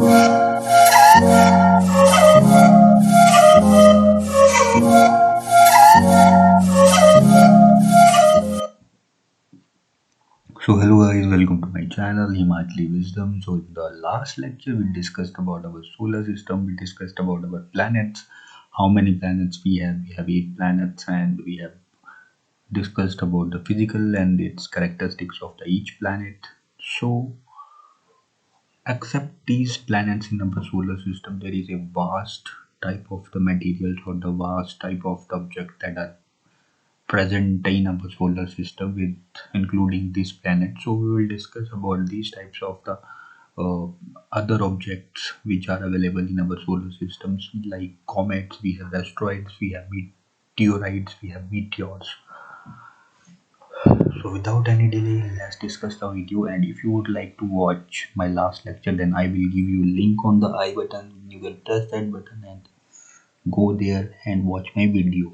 So hello guys, welcome to my channel Himachali Wisdom. So in the last lecture we discussed about our solar system, we discussed about our planets, how many planets we have. We have 8 planets, and we have discussed about the physical and its characteristics of each planet. So except these planets in our solar system, there is a vast type of the materials or the vast type of the object that are present in our solar system, with including this planet. So we will discuss about these types of the uh, other objects which are available in our solar systems, like comets, we have asteroids, we have meteorites, we have meteors. So without any delay, let's discuss the video. And if you would like to watch my last lecture, then I will give you link on the I button. You can press that button and go there and watch my video.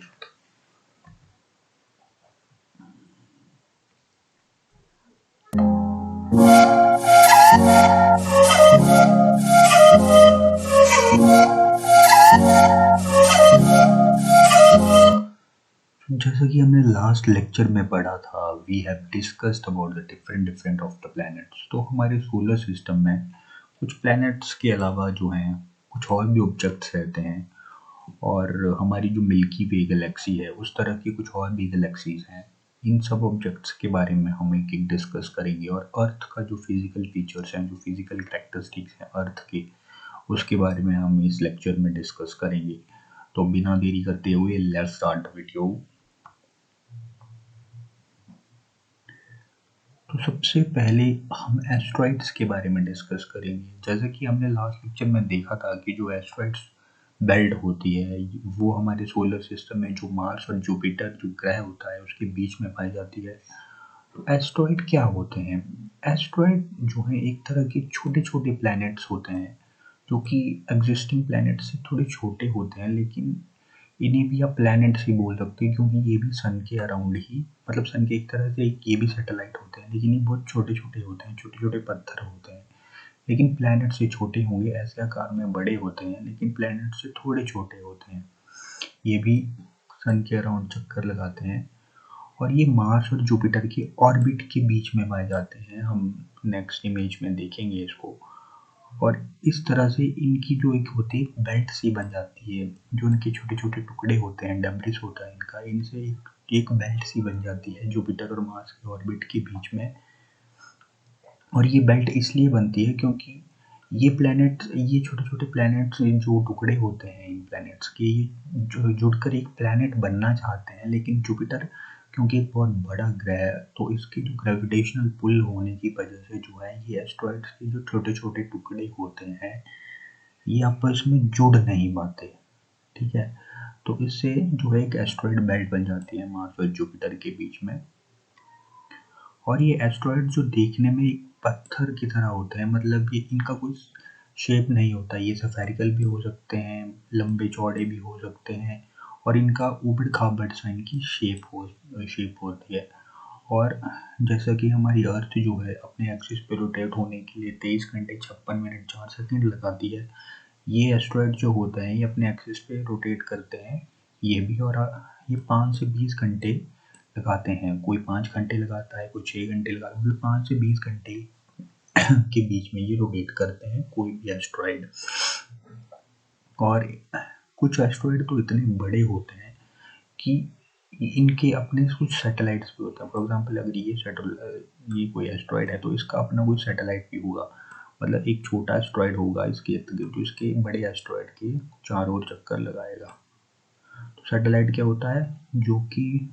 जैसा कि हमने last lecture में पढ़ा था, we have discussed about the different of the planets. तो हमारे solar system में कुछ प्लैनेट्स के अलावा जो हैं कुछ और भी ऑब्जेक्ट्स रहते हैं, और हमारी जो मिल्की वे गैलेक्सी है उस तरह की कुछ और भी गैलेक्सीज हैं। इन सब ऑब्जेक्ट्स के बारे में हम एक एक डिस्कस करेंगे, और अर्थ का जो फिजिकल फीचर्स हैं, जो फिजिकल कैरेक्टरिस्टिक्स हैं अर्थ के, उसके बारे में हम इस लेक्चर में डिस्कस करेंगे। तो बिना देरी करते हुए लेट्स स्टार्ट द वीडियो। तो सबसे पहले हम एस्ट्रॉइड्स के बारे में डिस्कस करेंगे। जैसे कि हमने लास्ट लेक्चर में देखा था कि जो एस्ट्रॉइड्स बेल्ट होती है वो हमारे सोलर सिस्टम में जो मार्स और जुपिटर जो ग्रह होता है उसके बीच में पाई जाती है। तो एस्ट्रॉइड क्या होते हैं? एस्ट्रॉइड जो है एक तरह के छोटे छोटे प्लैनेट्स होते हैं, जो कि एग्जिस्टिंग प्लैनेट से थोड़े छोटे होते हैं, लेकिन इन्हें भी आप प्लैनेट्स ही बोल सकते हैं, क्योंकि ये भी सन के अराउंड ही, मतलब सन के एक तरह से ये भी सैटेलाइट होते हैं, लेकिन ये बहुत छोटे छोटे होते हैं, छोटे छोटे पत्थर होते हैं। लेकिन प्लैनेट से छोटे होंगे, ऐसे आकार में बड़े होते हैं, लेकिन प्लैनेट से थोड़े छोटे होते हैं। ये भी सन के अराउंड चक्कर लगाते हैं, और ये मार्स और जुपिटर के ऑर्बिट के बीच में पाए जाते हैं। हम नेक्स्ट इमेज में देखेंगे इसको। और इस तरह से इनकी जो एक होती है बेल्ट सी बन जाती है, जो इनके छोटे छोटे टुकड़े होते हैं, डेब्रिस होता है इनका, इनसे एक बेल्ट सी बन जाती है जुपिटर और मार्स के ऑर्बिट के बीच में। और ये बेल्ट इसलिए बनती है क्योंकि ये प्लैनेट्स, ये छोटे छोटे प्लैनेट्स जो टुकड़े होते हैं इन प्लैनेट्स के, ये जो जुड़कर एक प्लैनेट बनना चाहते हैं, लेकिन जुपिटर क्योंकि एक बहुत बड़ा ग्रह है, तो इसके जो ग्रेविटेशनल पुल होने की वजह से जो है ये एस्ट्रॉइड्स के जो छोटे छोटे टुकड़े होते हैं ये आपस में जुड़ नहीं पाते। ठीक है, तो इससे जो है एक एस्ट्रॉइड बेल्ट बन जाती है मार्स और जुपिटर के बीच में। और ये एस्ट्रॉइड जो देखने में एक पत्थर की तरह होते हैं, मतलब ये इनका कोई शेप नहीं होता, ये सफेरिकल भी हो सकते हैं, लंबे चौड़े भी हो सकते हैं, और इनका ऊबड़ खाबड़ सा इनकी शेप होती है। और जैसा कि हमारी अर्थ जो है अपने एक्सिस पे रोटेट होने के लिए 23 घंटे 56 मिनट 4 सेकंड लगाती है, ये एस्ट्रॉइड जो होता है ये अपने एक्सिस पे रोटेट करते हैं ये भी, और ये 5 से 20 घंटे लगाते हैं। कोई 5 घंटे लगाता है, कोई 6 घंटे लगाता है, मतलब 5 से 20 घंटे के बीच में ये रोटेट करते हैं कोई भी एस्ट्रॉइड। और कुछ एस्ट्रॉइड तो इतने बड़े होते हैं कि इनके अपने कुछ सैटेलाइट्स भी होते हैं। फॉर एग्जांपल अगर ये कोई एस्ट्रॉइड है तो इसका अपना कोई सैटेलाइट भी होगा, मतलब एक छोटा एस्ट्रॉइड होगा इसके इर्द गिर्द, जो इसके बड़े एस्ट्रॉइड के चारों ओर चक्कर लगाएगा। तो सैटेलाइट क्या होता है? जो कि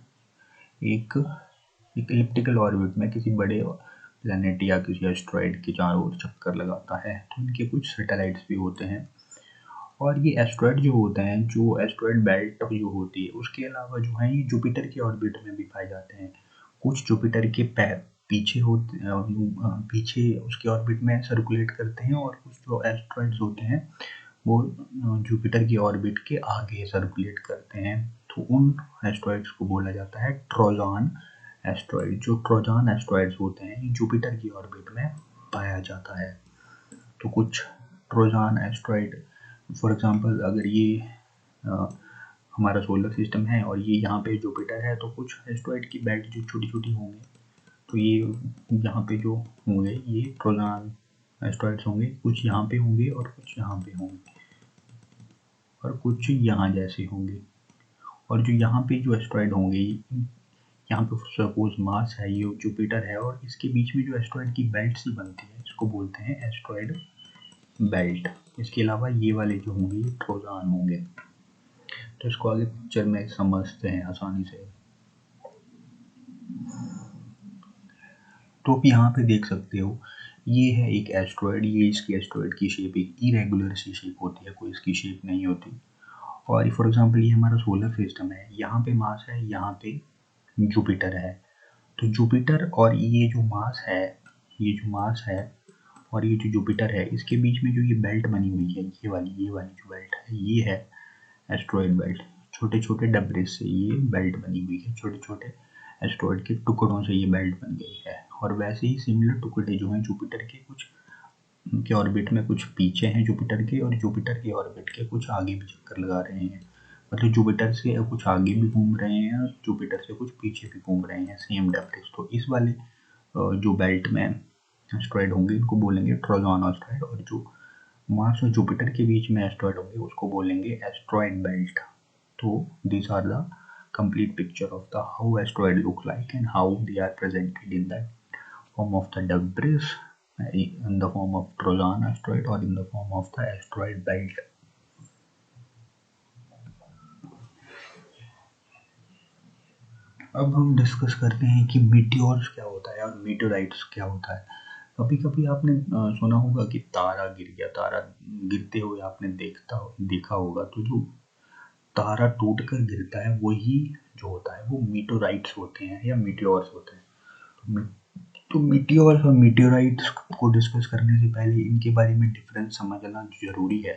एक इलिप्टिकल ऑर्बिट में किसी बड़े प्लैनेट या किसी एस्ट्रॉइड के चारों ओर चक्कर लगाता है, तो इनके कुछ सैटेलाइट्स भी होते हैं। और ये एस्ट्रॉइड जो होते हैं, जो एस्ट्रॉइड बेल्ट जो होती है, उसके अलावा जो है ये जुपिटर के ऑर्बिट में भी पाए जाते हैं। कुछ जुपिटर के पीछे होते पीछे उसके ऑर्बिट में सर्कुलेट करते हैं, और कुछ जो एस्ट्रॉइड्स होते हैं वो जुपिटर की ऑर्बिट के आगे सर्कुलेट करते हैं। तो उन एस्ट्रॉइड्स को बोला जाता है ट्रोजन एस्ट्रॉइड। जो ट्रोजन एस्ट्रॉइड्स होते हैं ये जुपिटर की ऑर्बिट में पाया जाता है। तो कुछ ट्रोजान एस्ट्रॉइड, फॉर एग्जांपल अगर ये हमारा सोलर सिस्टम है और ये यहाँ पे जुपिटर है, तो कुछ एस्ट्रॉइड की बेल्ट जो छोटी छोटी होंगी, तो ये यहाँ पे जो होंगे ये ट्रोजान एस्ट्रॉइड्स होंगे, कुछ यहाँ पे होंगे और कुछ यहाँ पे होंगे और कुछ यहाँ जैसे होंगे। और जो यहाँ पे जो एस्ट्रॉइड होंगे, यहाँ पे सपोज मार्स है, ये जुपिटर है, और इसके बीच में जो एस्ट्रॉइड की बेल्ट सी बनती है, इसको बोलते हैं एस्ट्रॉइड बेल्ट। इसके अलावा ये वाले जो होंगे ये ट्रोजान होंगे। तो इसको आगे पिक्चर में समझते हैं आसानी से। तो आप यहाँ पे देख सकते हो, ये है एक एस्ट्रॉइड, ये इसकी एस्ट्रॉइड की शेप एक इरेगुलर सी शेप होती है, कोई इसकी शेप नहीं होती। और फॉर एग्जांपल ये हमारा सोलर सिस्टम है, यहाँ पे मार्स है, यहाँ पे जुपिटर है। तो जुपिटर और ये जो मार्स है, ये जो मार्स है और ये जो जुपिटर है, इसके बीच में जो ये बेल्ट बनी हुई है, ये वाली जो बेल्ट है, ये है एस्ट्रॉइड बेल्ट। छोटे छोटे डब्बे से ये बेल्ट बनी हुई है, छोटे छोटे एस्ट्रॉइड के टुकड़ों से ये बेल्ट बन गई है। और वैसे ही सिमिलर टुकड़े जो हैं जुपिटर के, कुछ उनके ऑर्बिट में कुछ पीछे हैं जुपिटर के, और जुपिटर के ऑर्बिट के कुछ आगे भी चक्कर लगा रहे हैं। मतलब जुपिटर से कुछ आगे भी घूम रहे हैं और जुपिटर से कुछ पीछे भी घूम रहे हैं, सेम डेप्थ। तो इस वाले जो बेल्ट में एस्ट्रॉइड होंगे इनको बोलेंगे ट्रोजन एस्ट्रॉइड, और जो मार्स और जुपिटर के बीच में एस्ट्रॉइड होंगे उसको बोलेंगे एस्ट्रॉइड बेल्ट। तो these are the complete picture of the how asteroid look like and how they are presented in the form of the debris, in the form of Trojan asteroid or in the form of the asteroid belt. अब हम discuss करते हैं कि meteors क्या होता है और मीटेराइट्स क्या होता है। कभी कभी आपने सुना होगा कि तारा गिर गया, तारा गिरते हुए आपने देखा होगा। तो जो तारा टूट कर गिरता है वही जो होता है वो मीटेराइट्स होते हैं या मीटियोर्स होते हैं। तो मीटियोर्स और मीटियोराइट्स को डिस्कस करने से पहले इनके बारे में डिफरेंस समझना जरूरी है।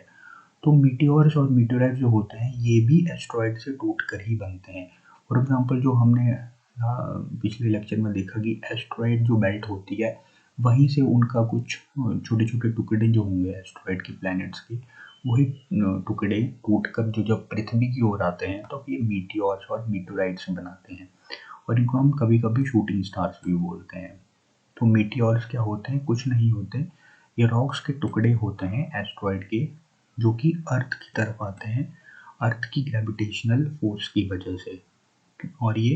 तो मीटियोर्स और मीटियोराइट्स जो होते हैं ये भी एस्ट्रॉइड से टूट कर ही बनते हैं। फॉर एग्जांपल जो हमने पिछले लेक्चर में देखा कि एस्ट्रॉइड जो बेल्ट होती है वहीं से उनका कुछ छोटे छोटे टुकड़े जो होंगे एस्ट्रॉइड के प्लैनेट्स के, वही टुकड़े टूटकर जो जब पृथ्वी की ओर आते हैं तो ये मीटियोर्स और मीटियोराइट्स बनाते हैं। और इनको हम कभी कभी शूटिंग स्टार्स भी बोलते हैं। तो मीटियोर्स क्या होते हैं, कुछ नहीं होते, ये रॉक्स के टुकड़े होते हैं एस्ट्रॉइड के, जो कि अर्थ की तरफ आते हैं अर्थ की ग्रेविटेशनल फोर्स की वजह से। और ये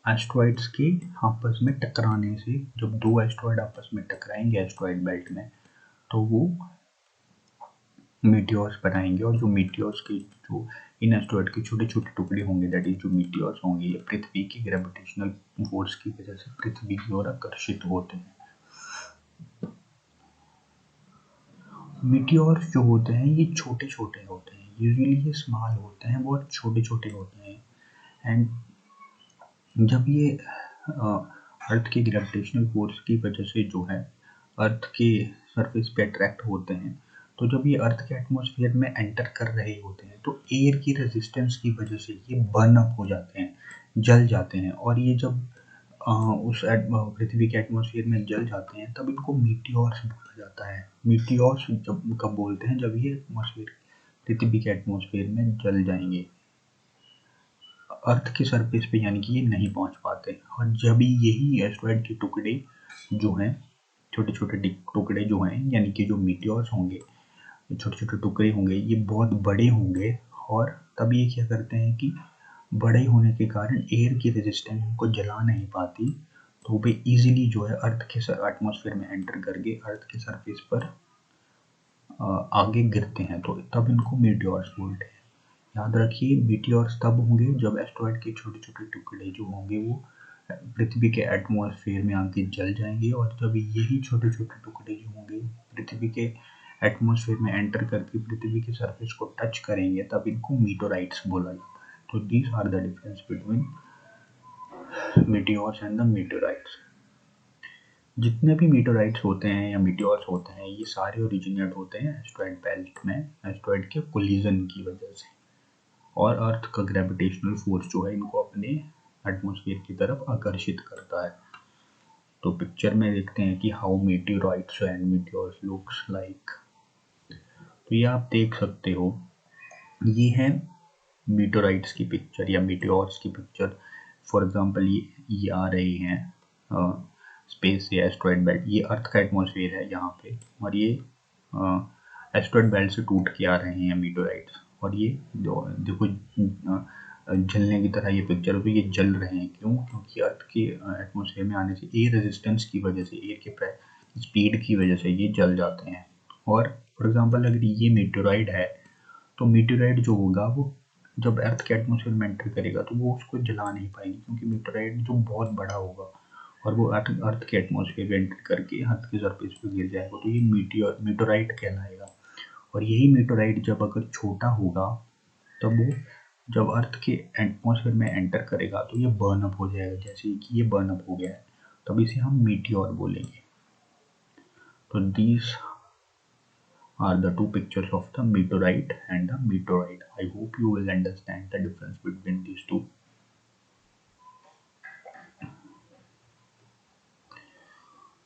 एस्ट्रॉइड्स के आपस में टकराने से, जब दो एस्ट्रॉइड आपस में टकराएंगे एस्ट्रॉइड बेल्ट में, तो वो मीटियोर्स बनाएंगे। और जो मीटियोर्स के जो इन एस्ट्रॉइड के छोटे छोटे टुकड़े होंगे, दैट इज जो मीटियोर्स होंगे, ये पृथ्वी की ग्रेविटेशनल फोर्स की वजह से पृथ्वी की ओर आकर्षित होते हैं। मीटियोर्स जो होते हैं ये छोटे छोटे होते हैं, यूजुअली ये स्मॉल होते हैं, बहुत छोटे छोटे होते हैं। एंड जब ये अर्थ के ग्रेविटेशनल फोर्स की वजह से जो है अर्थ के सरफेस पे अट्रैक्ट होते हैं, तो जब ये अर्थ के एटमॉस्फेयर में एंटर कर रहे होते हैं तो एयर की रेजिस्टेंस की वजह से ये बर्न अप हो जाते हैं, जल जाते हैं। और ये जब उस पृथ्वी के एटमॉस्फेयर में जल जाते हैं तब इनको मीटियोर्स बोला जाता है। मीटियोर्स जब कब बोलते हैं, जब ये एटमॉस्फेयर पृथ्वी के एटमॉस्फेयर में जल जाएंगे अर्थ के सरफेस पे, यानी कि ये नहीं पहुंच पाते। और जब यही एस्ट्रॉइड के टुकड़े जो हैं, छोटे छोटे टुकड़े जो हैं, यानी कि जो मीटियोर्स होंगे, छोटे छोटे टुकड़े होंगे, ये बहुत बड़े होंगे। और तब ये क्या करते हैं कि बड़े होने के कारण एयर की रेजिस्टेंस उनको जला नहीं पाती, तो वे इजीली जो है अर्थ के एटमॉस्फेयर में एंटर करके अर्थ के सरफेस पर आगे गिरते हैं, तो तब इनको मीटियोर्स बोलते हैं। याद रखिए, मीटियोर्स तब होंगे जब एस्ट्रॉइड के छोटे छोटे टुकड़े जो होंगे वो पृथ्वी के एटमॉस्फेयर में आके जल जाएंगे। और जब यही छोटे छोटे टुकड़े जो होंगे पृथ्वी के एटमॉस्फेयर में एंटर करके पृथ्वी के सरफेस को टच करेंगे, तब इनको मीटोराइट्स बोला जाता है। तो these are the difference between meteors and the meteorites. जितने भी मीटोराइट्स होते हैं या मीटियोर्स होते हैं, ये सारे ओरिजिनेट होते हैं एस्ट्रॉइड बेल्ट में, एस्ट्रॉइड के कोलिजन की वजह से। और अर्थ का ग्रेविटेशनल फोर्स जो है इनको अपने एटमॉस्फेयर की तरफ आकर्षित करता है। तो पिक्चर में देखते हैं कि how meteorites and meteors looks like. तो ये आप देख सकते हो, ये है मीटोराइट्स की पिक्चर या मीटियोर्स की पिक्चर। फॉर एग्जांपल ये आ रहे हैं स्पेस से, एस्ट्रॉयड बेल्ट, ये अर्थ का एटमॉस्फेयर है यहाँ पे, और ये एस्ट्रॉयड बेल्ट से टूट के आ रहे हैं मीटोराइट्स। और ये देखो जलने की तरह ये पिक्चर, तो ये जल रहे हैं क्यों? क्योंकि अर्थ के एटमॉस्फेयर में आने से एयर रेजिस्टेंस की वजह से, एयर के स्पीड की वजह से ये जल जाते हैं। और फॉर एग्जांपल अगर ये मीटोराइट है, तो मीटोराइट जो होगा वो जब अर्थ के एटमॉस्फेयर में एंटर करेगा तो वो उसको जला नहीं पाएंगे, क्योंकि मीटोराइट जो बहुत बड़ा होगा और वो अर्थ के एटमॉस्फेयर में एंटर करके अर्थ के सरफेस पे गिर जाएगा, तो ये मीटोराइट कहलाएगा। और यही मीटोराइट जब अगर छोटा होगा, तब वो जब अर्थ के एटमॉस्फेयर में एंटर करेगा तो ये बर्न अप हो जाएगा, जैसे कि ये बर्न अप हो गया है, तब इसे हम मीटियोर बोलेंगे। तो these are the two pictures of the meteorite and the meteorite. I hope you will understand the difference between these two.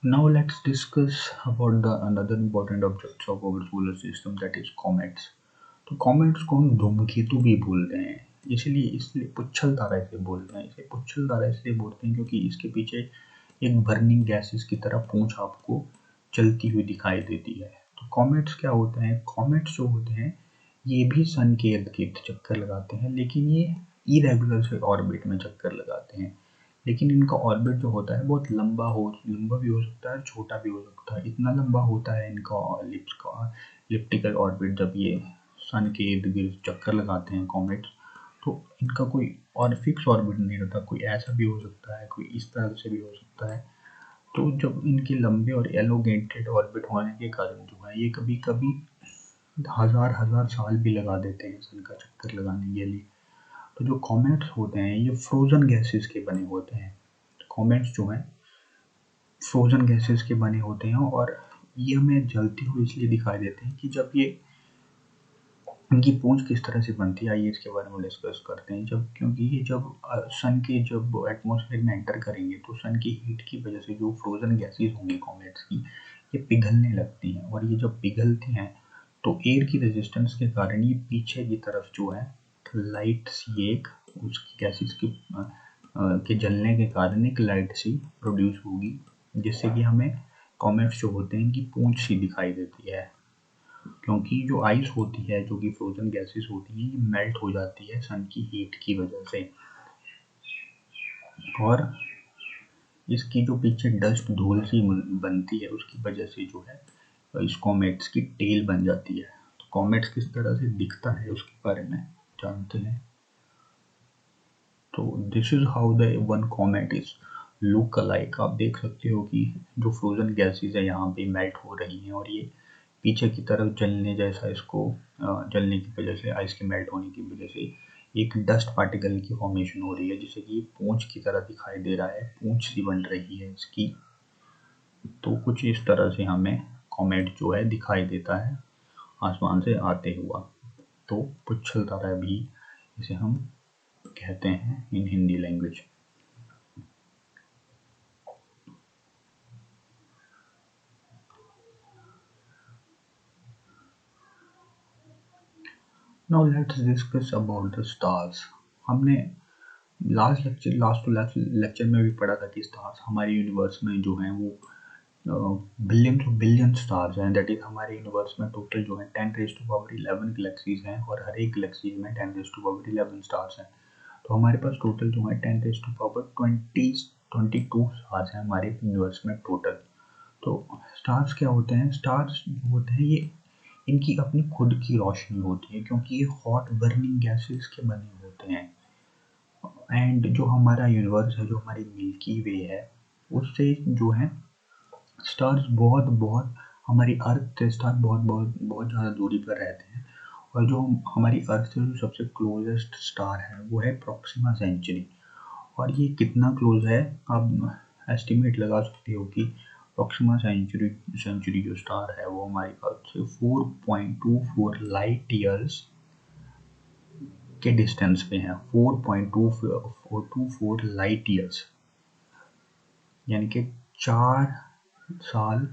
Now let's discuss about the another important objects of our solar system, that is comets. तो comets को हम धूमकेतु भी बोलते हैं, इसलिए इसलिए पुच्छल तारा इसे बोलते हैं। इसे पुच्छल तारा इसलिए बोलते हैं क्योंकि इसके पीछे एक बर्निंग गैसेस की तरह पूंछ आपको चलती हुई दिखाई देती है। तो कॉमेट्स क्या होते हैं? कॉमेट्स जो होते हैं ये भी सन के इर्द गिर्द चक्कर लगाते हैं, लेकिन ये इरेगुलर से ऑर्बिट में चक्कर लगाते हैं। लेकिन इनका ऑर्बिट जो होता है बहुत लंबा भी हो सकता है, छोटा भी हो सकता है। इतना लंबा होता है इनका इलिप्टिकल ऑर्बिट, जब ये सन के इर्द गिर्द चक्कर लगाते हैं कॉमेट्स, तो इनका कोई और फिक्स ऑर्बिट नहीं रहता, कोई ऐसा भी हो सकता है, कोई इस तरह से भी हो सकता है। तो जब इनके लंबे और एलोगेटेड ऑर्बिट होने के कारण जो है ये कभी कभी हजार हजार साल भी लगा देते हैं सन का चक्कर लगाने के लिए। तो जो कॉमेट्स होते हैं ये फ्रोजन गैसेस के बने होते हैं। कॉमेट्स जो हैं फ्रोजन गैसेस के बने होते हैं, और ये हमें जलते हुए इसलिए दिखाई देते हैं कि जब ये इनकी पूंछ किस तरह से बनती है, आइए इसके बारे में डिस्कस करते हैं। क्योंकि ये जब सन के जब एटमॉस्फेयर में एंटर करेंगे तो सन की हीट की वजह से जो फ्रोजन गैसेस होंगी कॉमेट्स की, ये पिघलने लगती हैं। और ये जब पिघलती हैं तो एयर की रेजिस्टेंस के कारण ये पीछे की तरफ जो है लाइट सी एक उसकी गैसेस के जलने के कारण एक लाइट सी प्रोड्यूस होगी, जिससे कि हमें कॉमेट्स जो होते हैं इनकी पूंछ सी दिखाई देती है। क्योंकि जो आइस होती है, जो कि फ्रोजन गैसेस होती हैं, ये मेल्ट हो जाती है सन की हीट की वजह से, और इसकी जो पीछे डस्ट धूल सी बनती है उसकी वजह से जो है इस कॉमेट्स की टेल बन जाती है। तो कॉमेट्स किस तरह से दिखता है उसके बारे में जानते हैं। तो this is how the one comet is look alike. आप देख सकते हो कि जो फ्रोजन गैसेस है यहाँ पे मेल्ट हो रही हैं, और ये पीछे की तरफ जलने जैसा, इसको जलने की वजह से, आइस के मेल्ट होने की वजह से एक डस्ट पार्टिकल की फॉर्मेशन हो रही है, जिससे कि पूंछ की तरह दिखाई दे रहा है, पूंछ सी बन रही है इसकी। तो कुछ इस तरह से हमें कॉमेट जो है दिखाई देता है आसमान से आते हुआ। तो पुच्छल तारा भी इसे हम कहते हैं in Hindi language. Now let's discuss about the stars. हमने लास्ट लेक्चर में भी पढ़ा था कि स्टार्स हमारे यूनिवर्स में जो हैं वो बिलियन स्टार्स हैं। दैट इज हमारे यूनिवर्स में टोटल जो है 10⁻11 गैलेक्सीज हैं, और हर एक गैलेक्सी में 10⁻11 स्टार्स हैं। तो हमारे पास टोटल जो है 10⁻22 स्टार्स हैं हमारे यूनिवर्स में टोटल। तो स्टार्स क्या होते हैं? स्टार्स होते हैं ये, इनकी अपनी खुद की रोशनी होती है, क्योंकि ये हॉट बर्निंग गैसेस के बने होते हैं। एंड जो हमारा यूनिवर्स है, जो हमारी मिल्की वे है, उससे जो है स्टार्स बहुत बहुत हमारी अर्थ से स्टार बहुत बहुत बहुत ज़्यादा दूरी पर रहते हैं। और जो हमारी अर्थ से जो सबसे क्लोजेस्ट स्टार है वो है प्रॉक्सिमा सेंचुरी। और ये कितना क्लोज है आप एस्टिमेट लगा सकते हो कि प्रॉक्सिमा सेंचुरी जो स्टार है वो हमारी अर्थ से 4.24 लाइट ईयर्स के डिस्टेंस पे है। 4.24 लाइट ईयर्स, यानी कि 4 साल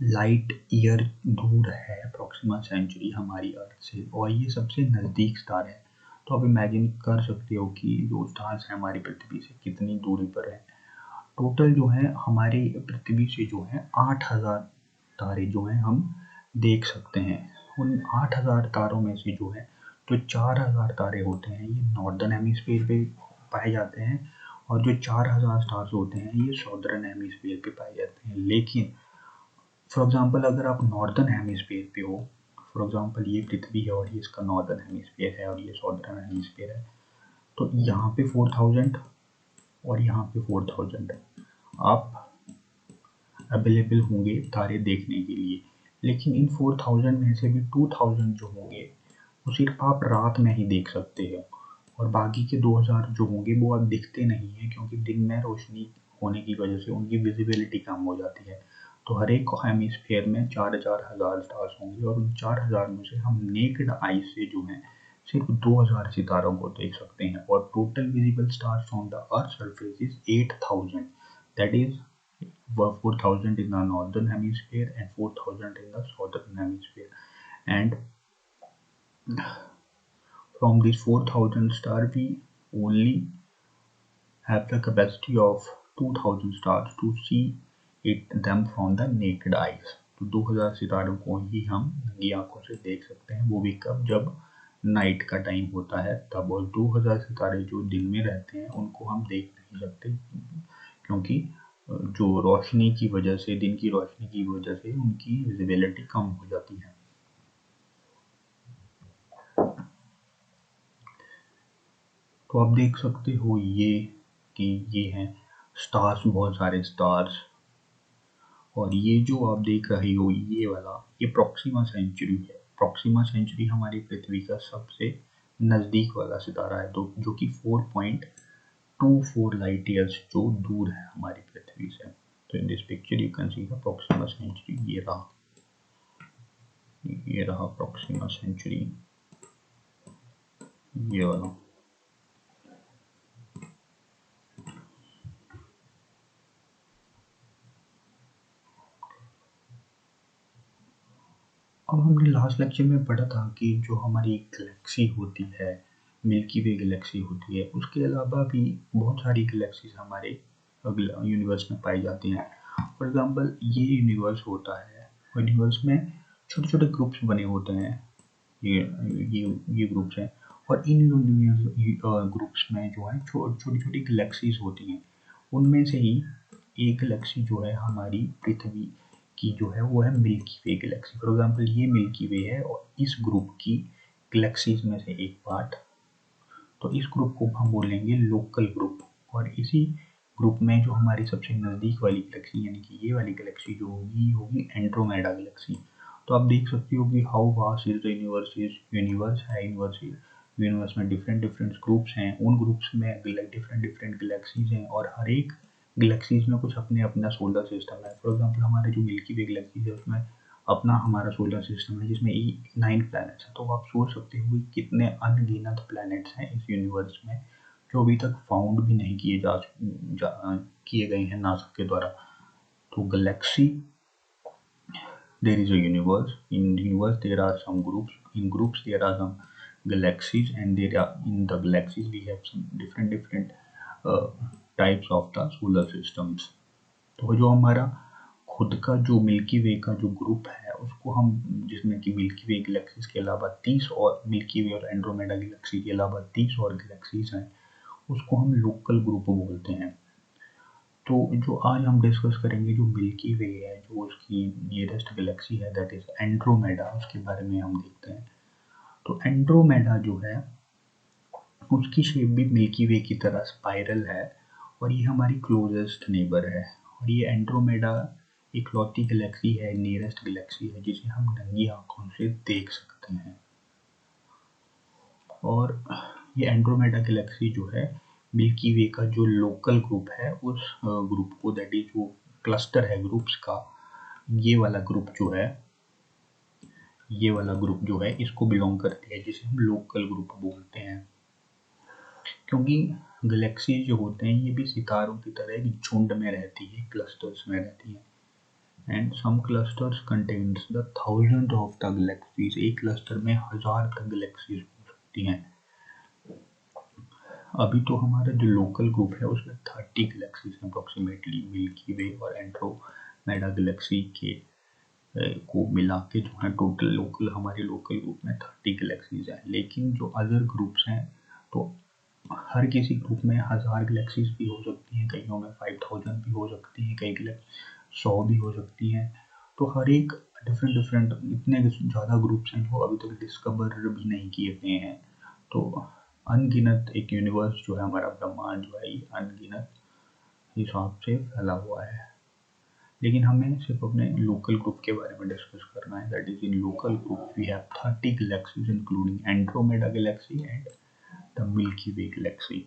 लाइट ईयर दूर है प्रॉक्सिमा सेंचुरी हमारी अर्थ से, और ये सबसे नज़दीक स्टार है। तो आप इमेजिन कर सकते हो कि जो स्टार्स हैं हमारी पृथ्वी से कितनी दूरी पर है। टोटल जो है हमारी पृथ्वी से जो है 8,000 तारे जो हैं हम देख सकते हैं। उन 8,000 तारों में से जो है जो 4,000 तारे होते हैं ये नॉर्दर्न हेमिस्फीयर पे पाए जाते हैं, और जो 4,000 स्टार्स होते हैं ये साउदर्न हेमिस्फीयर पे पाए जाते हैं। लेकिन फॉर एग्जांपल अगर आप नॉर्दर्न हेमिस्फीयर पे हो, फॉर एग्जांपल ये पृथ्वी है और ये इसका नॉर्दर्न हेमिस्फीयर है और ये साउदर्न हेमिस्फीयर है, तो यहाँ पे 4,000 और यहाँ पे 4,000 आप अवेलेबल होंगे तारे देखने के लिए। लेकिन इन 4,000 में से भी 2,000 जो होंगे वो सिर्फ आप रात में ही देख सकते हो, और बाकी के 2,000 जो होंगे वो अब दिखते नहीं हैं, क्योंकि दिन में रोशनी होने की वजह से उनकी विजिबिलिटी कम हो जाती है। तो हर एक हेमिस्फीयर में 4,000 हजार स्टार्स होंगे, और उन 4,000 में से हम नेकेड आई से जो है सिर्फ 2,000 सितारों को देख सकते हैं। और total visible stars on the earth surface is 8,000, that is 4,000 in the northern hemisphere and 4,000 in the southern hemisphere. And from these 4,000 stars, we only have the capacity of 2,000 stars to see them from the naked eyes. तो 2,000 सितारों को ही हम नंगी आंखों से देख सकते हैं, वो भी कब, जब नाइट का टाइम होता है तब। और 2,000 सितारे जो दिन में रहते हैं उनको हम देख नहीं सकते, क्योंकि जो रोशनी की वजह से, दिन की रोशनी की वजह से उनकी विजिबिलिटी कम हो जाती है। तो आप देख सकते हो ये कि ये हैं स्टार्स, बहुत सारे स्टार्स। और ये जो आप देख रहे हो ये वाला, ये प्रॉक्सिमा सेंचुरी है। प्रॉक्सिमा सेंचुरी हमारी पृथ्वी का सबसे नज़दीक वाला सितारा है, तो जो कि 4.24 लाइट ईयर्स जो दूर है हमारी पृथ्वी से। तो in this picture you can see the Proxima Centauri. ये रहा प्रॉक्सिमा सेंचुरी, ये वाला। अब हमने लास्ट लेक्चर में पढ़ा था कि जो हमारी गैलेक्सी होती है, मिल्की वे गैलेक्सी होती है, उसके अलावा भी बहुत सारी गैलेक्सीज हमारे यूनिवर्स में पाई जाती हैं। फॉर एग्जांपल ये यूनिवर्स होता है, यूनिवर्स में छोटे छोटे ग्रुप्स बने होते हैं, ये ग्रुप्स हैं, और इन ग्रुप्स में जो है छोटी छोटी गैलेक्सीज होती हैं। उनमें से ही एक गैलेक्सी जो है हमारी पृथ्वी की जो है वो है milky Way Galaxy. For example ये मिल्की वे है और इस ग्रुप की गैलेक्सीज में से एक पार्ट, तो इस ग्रुप को हम बोलेंगे लोकल ग्रुप। और इसी ग्रुप में जो हमारी सबसे नज़दीक वाली गैलेक्सी यानी कि ये वाली गैलेक्सी जो होगी एंड्रोमेडा गैलेक्सी। तो आप देख सकते हो कि how vast is the universe में डिफरेंट डिफरेंट ग्रुप्स हैं, उन ग्रुप्स में डिफरेंट डिफरेंट गैलेक्सीज हैं, और हर एक गैलेक्सीज में कुछ अपने अपना सोलर सिस्टम है। फॉर एग्जांपल हमारे जो मिल्की वे गैलेक्सी है उसमें अपना हमारा सोलर सिस्टम है जिसमें 9 प्लैनेट्स हैं। तो आप सोच सकते हो कि कितने अनगिनत प्लैनेट्स हैं इस यूनिवर्स में जो अभी तक फाउंड भी नहीं किए गए हैं नासा के द्वारा। तो Galaxy, there is a universe. In the universe there are some groups. In groups there are some galaxies, and there are in the galaxies we have some different uh, types of the solar systems. तो जो हमारा खुद का जो milky वे का जो group है उसको हम, जिसमें कि मिल्की वे गैलेक्सीज के अलावा 30 और मिल्की वे और एंड्रोमेडा गैलेक्सी के अलावा 30 और गैलेक्सीज हैं, उसको हम लोकल ग्रुप बोलते हैं। तो जो आज हम डिस्कस करेंगे जो मिल्की वे है, जो उसकी नियरेस्ट गैलेक्सी है दैट इज एंड्रोमेडा, उसके बारे में हम देखते हैं। तो एंड्रोमेडा जो है उसकी शेप भी मिल्की वे की तरह स्पाइरल है, और ये हमारी क्लोजेस्ट नेबर है। और ये एंड्रोमेडा इकलौती गैलेक्सी है, नियरेस्ट गैलेक्सी है जिसे हम नंगी आंखों से देख सकते हैं। और ये एंड्रोमेडा गैलेक्सी जो है मिल्की वे का जो लोकल ग्रुप है उस ग्रुप को, दैट इज जो क्लस्टर है ग्रुप्स का, ये वाला ग्रुप जो है, ये वाला ग्रुप जो है इसको बिलोंग करती है, जिसे हम लोकल ग्रुप बोलते हैं। क्योंकि गैलेक्सी जो होते हैं ये भी सितारों की तरह एक झुंड में रहती है, क्लस्टर्स में रहती हैं। And some clusters contains the thousand of the galaxies. एक क्लस्टर में 1000 तक गैलेक्सीज हो सकती हैं। अभी तो हमारा जो लोकल ग्रुप है उसमें 30 गैलेक्सीज अप्रोक्सीमेटली, मिल्की वे और एंड्रोमेडा गैलेक्सी के को मिला के जो है टोटल लोकल, हमारे लोकल ग्रुप में 30 गैलेक्सीज हैं। लेकिन जो अदर ग्रुप्स हैं तो हर किसी ग्रुप में 1000 गैलेक्सीज भी हो सकती हैं, कईयों में 5000 भी हो सकती हैं, कई 100 भी हो सकती हैं। तो हर एक डिफरेंट डिफरेंट इतने ज़्यादा ग्रुप्स हैं जो अभी तक डिस्कवर भी नहीं किए गए हैं। तो अनगिनत एक यूनिवर्स जो है हमारा ब्रह्मांड जो है ये अनगिनत हिसाब से फैला हुआ है। लेकिन हमें सिर्फ अपने लोकल ग्रुप के बारे में डिस्कस करना है। That is in local group we have 30 galaxies including Andromeda galaxy and the Milky Way galaxy.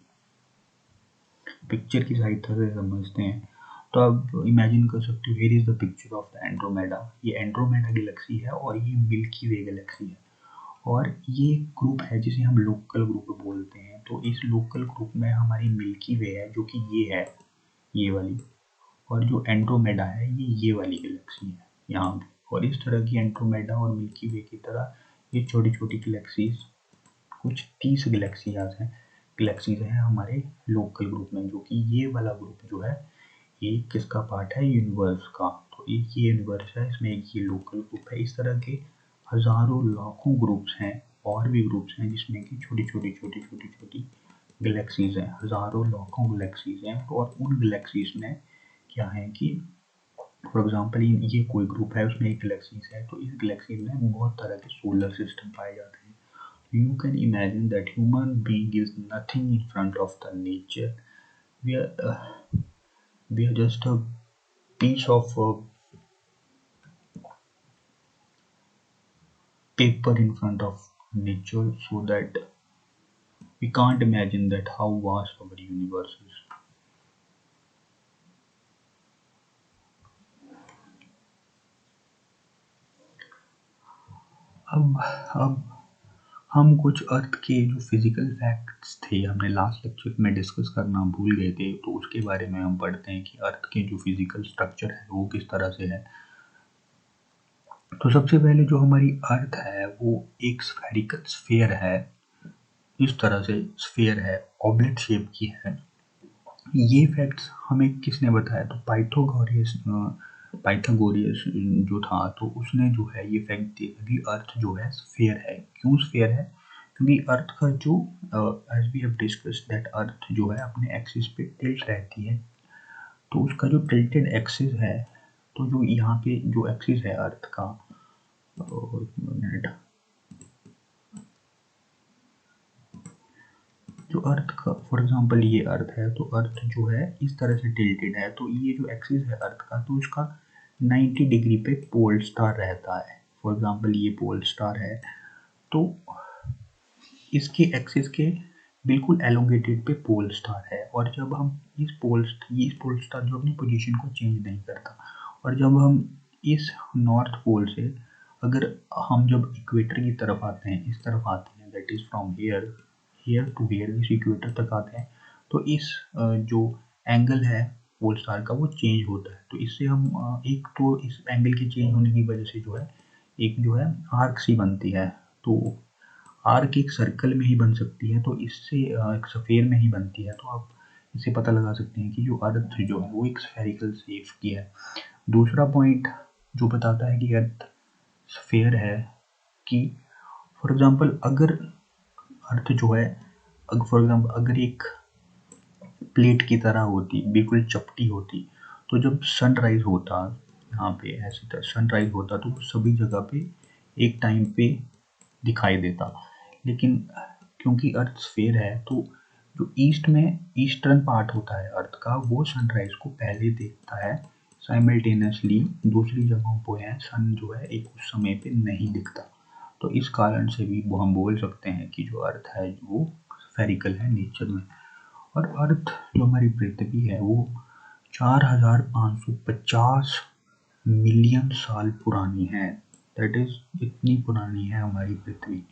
Picture की सहायता से समझते हैं तो आप इमेजिन कर सकते हो, here is the picture of the Andromeda. ये एंड्रोमेडा गैलेक्सी है और ये मिल्की वे गैलेक्सी है, और ये ग्रुप है जिसे हम लोकल ग्रुप बोलते हैं। तो इस लोकल ग्रुप में हमारी मिल्की वे है जो कि ये है, ये वाली, और जो एंड्रोमेडा है ये वाली गैलेक्सी है यहाँ पे। और इस तरह की एंड्रोमेडा और मिल्की वे की तरह ये छोटी छोटी गैलेक्सीज, कुछ 30 गैलेक्सीज हैं हमारे लोकल ग्रुप में, जो कि ये वाला ग्रुप जो है ये किसका पार्ट है, यूनिवर्स का। तो ये यूनिवर्स है, इसमें एक ये लोकल ग्रुप है। इस तरह के हजारों लाखों ग्रुप्स हैं, और भी ग्रुप्स हैं जिसमें कि छोटी छोटी गैलेक्सीज हैं, हजारों लाखों गैलेक्सीज हैं। और उन गैलेक्सीज में क्या है कि फॉर एग्जाम्पल ये कोई ग्रुप है, उसमें एक गैलेक्सीज है, तो इस गैलेक्सी में बहुत तरह के सोलर सिस्टम पाए जाते हैं। You can imagine that human being is nothing in front of the nature. We are, we are just a piece of paper in front of nature, so that we can't imagine that how vast our universe is. अब हम कुछ अर्थ के जो physical facts थे, हमने last lecture में discuss करना भूल गए थे, तो उसके बारे में हम पढ़ते हैं कि अर्थ के जो फिजिकल स्ट्रक्चर है वो किस तरह से है। तो सबसे पहले जो हमारी अर्थ है वो एक स्फेरिकल स्फीयर है, इस तरह से स्फीयर है, ऑब्लेट शेप की है। ये फैक्ट्स हमें किसने बताया, तो पाइथागोरियस जो था, तो उसने जो है ये फैक्ट दिया कि अर्थ जो है स्फीयर है। क्यों स्फीयर है, क्योंकि अर्थ का जो as we have discussed that earth जो है अपने एक्सिस पे टिल्ट रहती है। तो उसका जो टिल्टेड एक्सिस है, तो जो यहाँ पे जो एक्सिस है अर्थ का, मिनट, जो अर्थ का फॉर एग्जांपल ये अर्थ है, तो अर्थ जो है इस तरह से टिल्टेड है, तो ये जो एक्सिस है अर्थ का, तो इसका 90 डिग्री पे पोल स्टार रहता है। फॉर एग्जांपल ये पोल स्टार है, तो इसके एक्सिस के बिल्कुल एलोंगेटेड पे पोल स्टार है। और जब हम इस पोल स्टार जो अपनी पोजीशन को चेंज नहीं करता, और जब हम इस नॉर्थ पोल से अगर हम जब इक्वेटर की तरफ आते हैं, इस तरफ आते हैं, that is from here to here, इस इक्वेटर तक आते हैं, तो इस जो एंगल है पोल स्टार का वो चेंज होता है। तो इससे हम एक तो इस एंगल के चेंज होने की वजह से जो है एक जो है आर्क सी बनती है। तो आर्क एक सर्कल में ही बन सकती है, तो इससे एक सफ़ेयर में ही बनती है। तो आप इससे पता लगा सकते हैं कि जो अर्थ जो है वो एक स्फेरिकल शेप की है। दूसरा पॉइंट जो बताता है कि अर्थ स्फेयर है, कि फॉर एग्जांपल अगर अर्थ जो है, फॉर एग्जांपल अगर एक प्लेट की तरह होती, बिल्कुल चपटी होती, तो जब सनराइज होता यहाँ पे ऐसी तरह सनराइज होता, तो सभी जगह पे एक टाइम पे दिखाई देता। लेकिन क्योंकि अर्थ स्फेयर है, तो जो ईस्टर्न पार्ट होता है अर्थ का, वो सनराइज को पहले देखता है। साइमल्टेनियसली दूसरी जगहों पे है सन जो है एक उस समय पे नहीं दिखता। तो इस कारण से भी वो हम बोल सकते हैं कि जो अर्थ है वो स्फेरिकल है नेचर में। और अर्थ जो हमारी पृथ्वी है वो 4550 मिलियन साल पुरानी है। दैट इज इतनी पुरानी है हमारी पृथ्वी।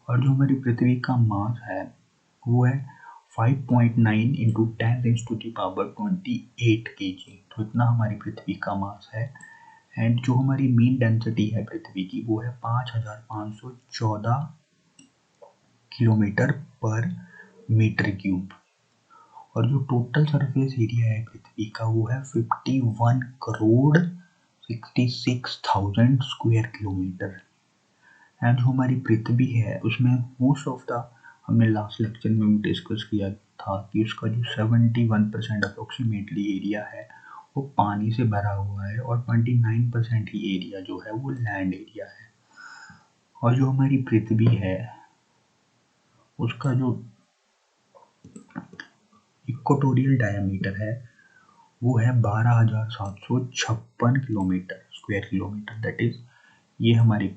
और जो हमारी पृथ्वी का मास है वो है 5.9 into 10 raised to the power 28 kg। तो इतना हमारी पृथ्वी का मास है। एंड जो हमारी मीन डेंसिटी है पृथ्वी की वो है 5514 किलोमीटर पर मीटर क्यूब। और जो टोटल सरफेस एरिया है पृथ्वी का वो है 51 करोड़ 66,000 स्क्वायर किलोमीटर। एंड जो हमारी पृथ्वी है उसमें मोस्ट ऑफ द, हमने लास्ट लेक्चर में भी डिस्कस किया था कि उसका जो 71% अप्रोक्सीमेटली एरिया है वो पानी से भरा हुआ है और 29% ही एरिया जो है वो लैंड एरिया है। और जो हमारी पृथ्वी है उसका जो इक्वेटोरियल डायमीटर है वो है 12,756 kilometre square kilometre. That is ये हमारी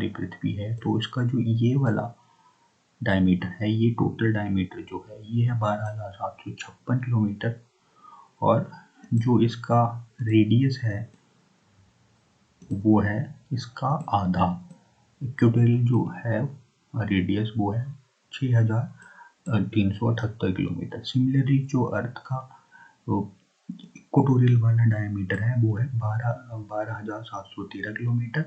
पृथ्वी है, तो इसका जो ये वाला डायमीटर है, ये टोटल डायमीटर जो है ये है 12,756 किलोमीटर। और जो इसका रेडियस है वो है इसका आधा। इक्वेटोरियल जो है रेडियस वो है 6,378 किलोमीटर। सिमिलरली जो अर्थ का इक्वेटोरियल वाला डायमीटर है वो है 12,713 किलोमीटर।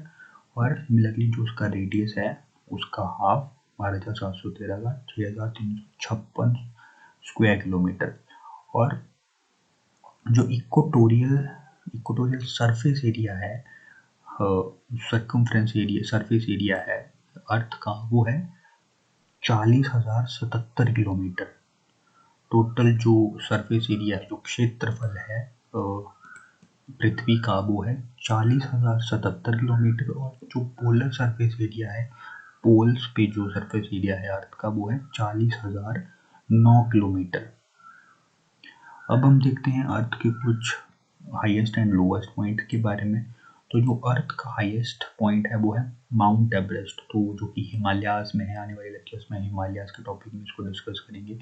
और सिमिलरली जो उसका रेडियस है उसका हाफ 12,713 का 6,356 स्क्वायर किलोमीटर। और जो इक्वेटोरियल सरफेस एरिया है, सरकमफ्रेंस एरिया, सरफेस एरिया है अर्थ का वो है 40,077 किलोमीटर। टोटल जो सरफेस एरिया है, जो क्षेत्रफल है पृथ्वी का वो है 40,077 किलोमीटर। और जो पोलर सरफेस एरिया है, पोल्स पे जो सरफेस एरिया है अर्थ का वो है 40,009 किलोमीटर। अब हम देखते हैं अर्थ के कुछ हाईएस्ट एंड लोएस्ट पॉइंट के बारे में। तो जो अर्थ का हाईएस्ट पॉइंट है वो है माउंट एवरेस्ट, तो जो कि हिमालयाज में है। आने वाले लेक्चर्स में हिमालयाज के टॉपिक में इसको डिस्कस करेंगे।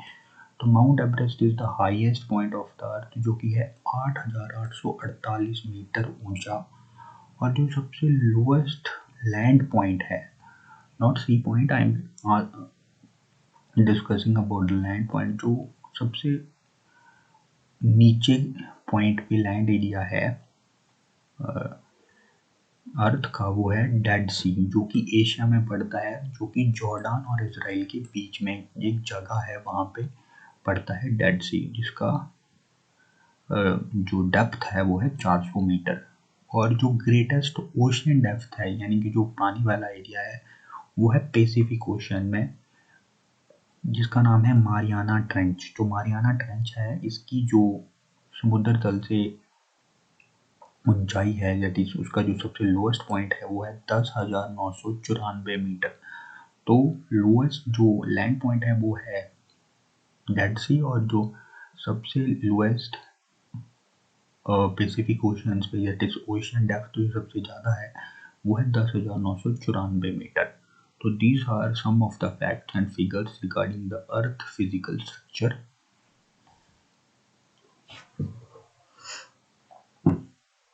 तो Mount Everest is the highest point of the earth, जो कि है 8,848 मीटर ऊंचा। और जो सबसे लोएस्ट लैंड पॉइंट है, not sea point, I am discussing about the land point, जो सबसे नीचे पॉइंट पे लैंड एरिया है अर्थ का वो है डेड सी, जो कि एशिया में पड़ता है, जो कि जॉर्डन और इजराइल के बीच में एक जगह है, वहाँ पे पड़ता है डेड सी, जिसका जो डेप्थ है वो है 400 मीटर। और जो ग्रेटेस्ट ओशियन डेप्थ है, यानी कि जो पानी वाला एरिया है, वो है पैसिफिक ओशन में, जिसका नाम है मारियाना ट्रेंच। जो मारियाना ट्रेंच है इसकी जो समुद्र तल से ऊंचाई है, दैट इज उसका जो सबसे लोएस्ट पॉइंट है वो है 10,994 मीटर। तो लोएस्ट जो लैंड पॉइंट है वो है डेड सी, और जो सबसे लोएस्ट पैसिफिक ओशन पे, दैट इज ओशन डेप्थ जो सबसे ज़्यादा है वो है 10,994 मीटर। तो these are some of the facts and figures regarding the earth physical structure.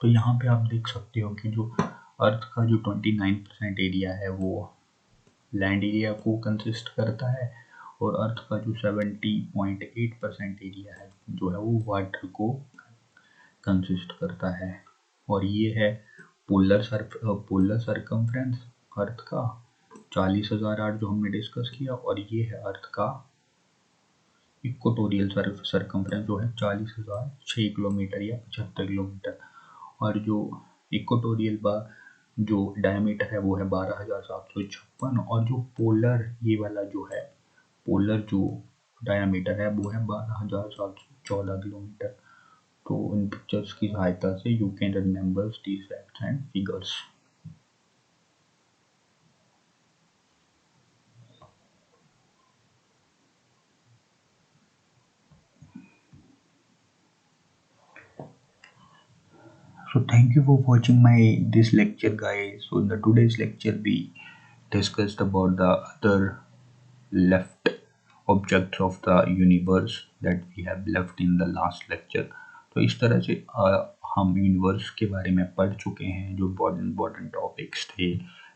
तो यहाँ पे आप देख सकते हो कि जो अर्थ का जो 29% एरिया है वो लैंड एरिया को कंसिस्ट करता है, और अर्थ का जो 70.8% एरिया है जो है वो वाटर को कंसिस्ट करता है। और ये है पोलर सरकमफ्रेंस अर्थ का 40,008 जो हमने डिस्कस किया, और ये है अर्थ का इक्वेटोरियल सरकमफ्रेंस जो है 40,006 किलोमीटर या 75 किलोमीटर। और जो इक्वेटोरियल जो डायमीटर है वो है 12,756, और जो पोलर ये वाला जो है पोलर जो डायमीटर है वो है 12,714 किलोमीटर। तो इन पिक्चर्स की सहायता से you can remember these facts and figures. So thank you for watching this lecture, guys. So in the today's lecture we discussed about the other left objects of the universe that we have left in the last lecture. तो इस तरह से हम universe के बारे में पढ़ चुके हैं, जो इम्पोर्टेंट टॉपिक्स थे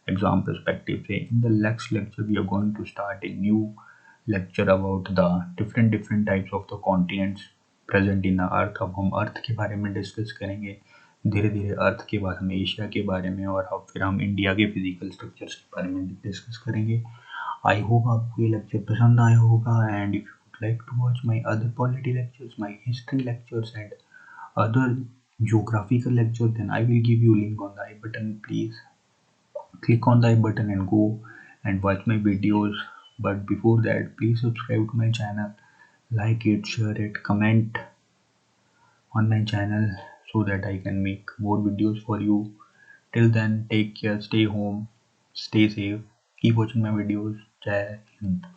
एग्जाम पर्सपेक्टिव से। In the next lecture we are going to start a new lecture about the different types of the continents present in the earth. अब हम अर्थ के बारे में डिस्कस करेंगे, धीरे धीरे अर्थ के बाद हम एशिया के बारे में और अब फिर हम इंडिया के फिजिकल स्ट्रक्चर्स के बारे में डिस्कस करेंगे। आई होप आपको ये लेक्चर पसंद आया होगा, and if you would like to watch my other polity lectures, my history lectures and other geographical lecture, then I will give you link on the I button. Please click on the I button and go and watch my videos. But before that, please subscribe to my channel, like it, share it, comment on my channel so that I can make more videos for you. Till then, take care, stay home, stay safe, keep watching my videos. Jai Hind.